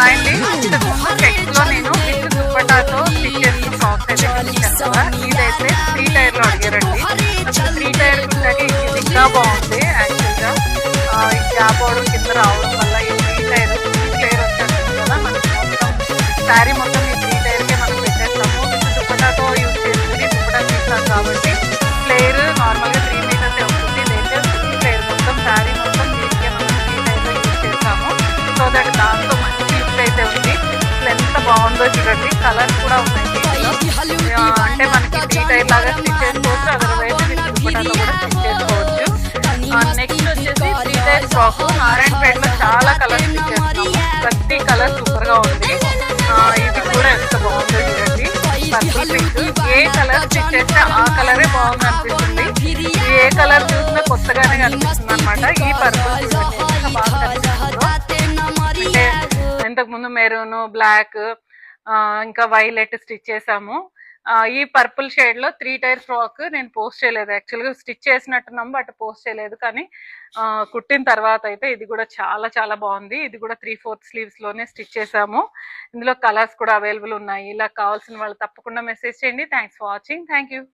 Hi అండి. ఇంతకు ముందు చెక్స్లో నేను విత్ దుప్పటాతో స్టిచ్ చేసిన ఫ్రాక్స్ అయితే చూపించాను కదా. ఇదైతే 3 టైర్లో అడిగారండి. అసలు 3 టైర్ కుట్టాకి ఇది ఇంకా బాగుంది యాక్చువల్గా. ఈ గ్యాప్ అవడం కింద రావడం వల్ల ఈ 3 టైర్ క్లియర్ వచ్చేస్తుంది కదా. మనకి మొత్తం శారీ మొత్తం ఈ 3 టైర్కే మనం పెట్టేస్తాము. విత్ దుప్పటాతో యూజ్ చేసుకుని దుప్పటా తీస్తాం కాబట్టి ఫ్లేర్ నార్మల్గా 3 మీటర్స్ ఉంటుంది. ఇదైతే ఫుల్ ఫ్లేర్ మొత్తం శారీ మొత్తం దీనికే మనం 3 టైర్లో యూజ్ చేస్తాము. సో దట్ దాంతో మంచి లుక్ అయితే ఉంది. అసలు ఎంత బాగుందో చూడండి. కలర్స్ కూడా ఉన్నాయి దీంట్లో. అంటే మనకి 3 టైర్ లాగా స్టిచ్ చేసుకోవచ్చు, అదర్వైజ్ దుప్పటాతో కూడా స్టిచ్ చేసుకోవచ్చు. నెక్స్ట్ వచ్చేసి 3 టైర్ ఫ్రాక్ నారాయణపేటలో చాలా కలర్స్ స్టిచ్ చేస్తున్నాము. ప్రతి కలర్ సూపర్ గా ఉంది. ఇది కూడా ఎంత బాగుందో చూడండి. పర్పుల్ పింక్, ఏ కలర్ స్టిచ్ చేస్తే ఆ కలరే బాగుంది అనిపిస్తుంది. ఏ కలర్ చూసినా కొత్తగానే కనిపిస్తుంది అనమాట. ఈ పర్పుల్ ఎంత బాగా కనిపిస్తుందో. అంటే ఇంతకు ముందు మెరూన్, బ్లాక్, ఇంకా వైలెట్ స్టిచ్ చేసాము. ఈ పర్పుల్ షేడ్ లో 3 టైర్ ఫ్రాక్ నేను పోస్ట్ చేయలేదు. యాక్చువల్గా స్టిచ్ చేసినట్టున్నాం బట్ పోస్ట్ చేయలేదు. కానీ కుట్టిన తర్వాత అయితే ఇది కూడా చాలా చాలా బాగుంది. ఇది కూడా 3/4 స్లీవ్స్ లోనే స్టిచ్ చేసాము. ఇందులో కలర్స్ కూడా అవైలబుల్ ఉన్నాయి. ఇలా కావాల్సిన వాళ్ళు తప్పకుండా మెసేజ్ చేయండి. Thanks for watching. Thank you.